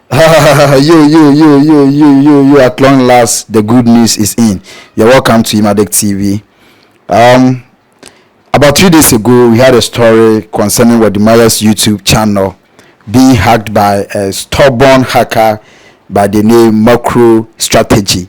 You, at long last, the good news is in. You're welcome to Emadek TV. Um, about 3 days ago, we had a story concerning Wodemaya's YouTube channel being hacked by a stubborn hacker by the name Macro Strategy.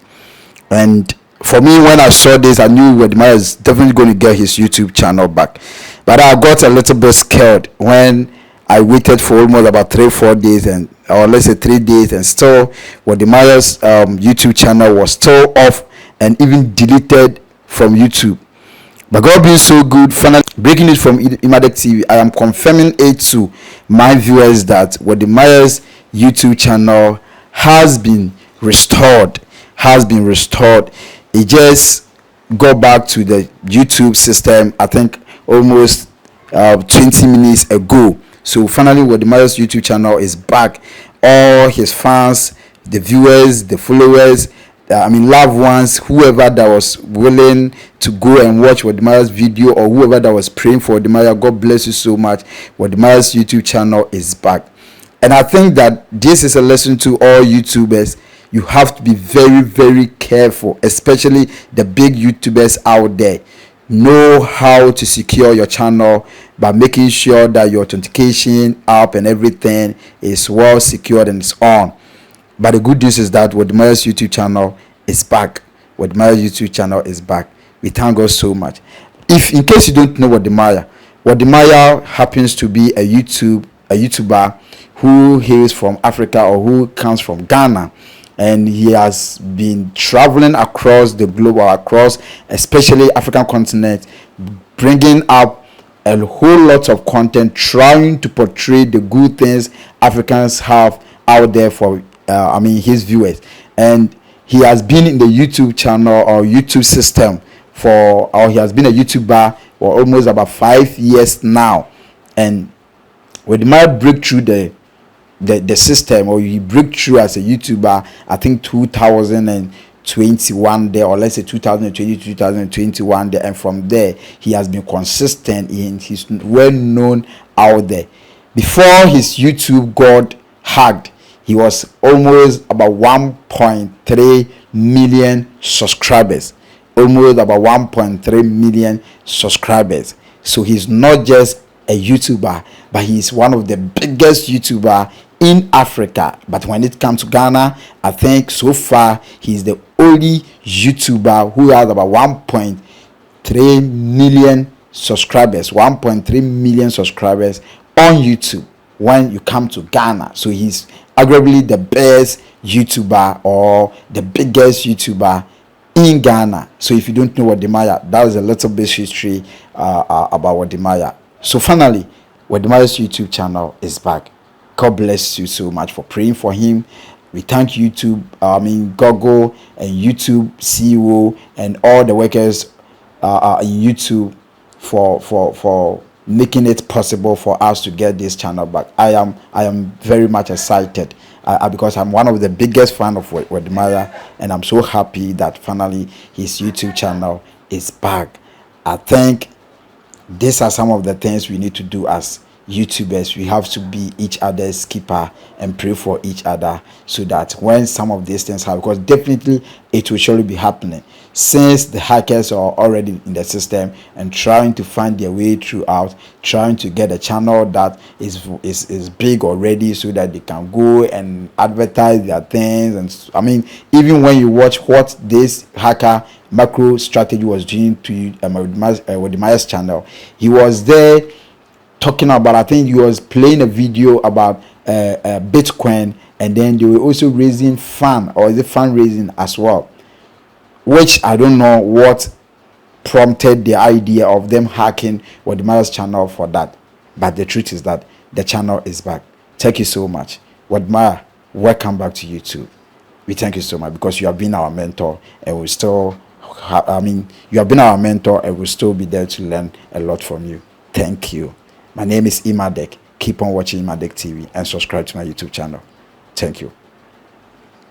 And for me, when I saw this, I knew Wodemaya is definitely going to get his YouTube channel back. But I got a little bit scared when I waited for almost about 3-4 days, and or let's say 3 days, and still Wodemaya's YouTube channel was still off and even deleted from YouTube. But God being so good, finally breaking it from Emadek TV, I am confirming it to my viewers that Wodemaya's YouTube channel has been restored. It just got back to the YouTube system, I think almost 20 minutes ago. So finally Wodemaya's YouTube channel is back. All his fans, the viewers, the followers, loved ones, whoever that was willing to go and watch Wodemaya's video, or whoever that was praying for Wodemaya, God bless you so much. Wodemaya's YouTube channel is back. And I think that this is a lesson to all YouTubers. You have to be very, very careful, especially the big YouTubers out there. Know how to secure your channel by making sure that your authentication app and everything is well secured and it's on. But the good news is that Wodemaya's YouTube channel is back. Wodemaya's YouTube channel is back. We thank God so much. If in case you don't know Wodemaya happens to be a YouTuber who hails from Africa or who comes from Ghana, and he has been traveling across the globe, or across especially African continent, bringing up a whole lot of content, trying to portray the good things Africans have out there for his viewers. And he has been in the YouTube channel or YouTube system he has been a YouTuber for almost about 5 years now. And when he might break through the system, or he break through as a YouTuber, I think 2021 there, or let's say 2020, 2021 there, and from there he has been consistent. He's well known out there. Before his YouTube got hacked, he was almost about 1.3 million subscribers. So he's not just a YouTuber, but he's one of the biggest YouTuber in Africa. But when it comes to Ghana, I think so far he's the only YouTuber who has about 1.3 million subscribers on YouTube when you come to Ghana. So he's arguably the best YouTuber or the biggest YouTuber in Ghana. So if you don't know Wodemaya, that is a little bit history about Wodemaya. So finally, Wodemaya's YouTube channel is back. God bless you so much for praying for him. We thank YouTube, Google and YouTube CEO and all the workers in YouTube for making it possible for us to get this channel back. I am very much excited because I'm one of the biggest fan of Wodemaya, and I'm so happy that finally his YouTube channel is back. I think these are some of the things we need to do as YouTubers. We have to be each other's keeper and pray for each other, so that when some of these things happen, because definitely it will surely be happening, since the hackers are already in the system and trying to find their way throughout, trying to get a channel that is big already, so that they can go and advertise their things. And even when you watch what this hacker Macro Strategy was doing to Wodemaya's channel, he was there talking about, I think he was playing a video about Bitcoin, and then they were also raising fundraising as well, which I don't know what prompted the idea of them hacking Wodemaya's channel for that. But the truth is that the channel is back. Thank you so much. Wodemaya, welcome back to YouTube. We thank you so much because you have been our mentor, and we still you have been our mentor, and we'll still be there to learn a lot from you. Thank you. My name is Emadek. Keep on watching Emadek TV and subscribe to my YouTube channel. Thank you.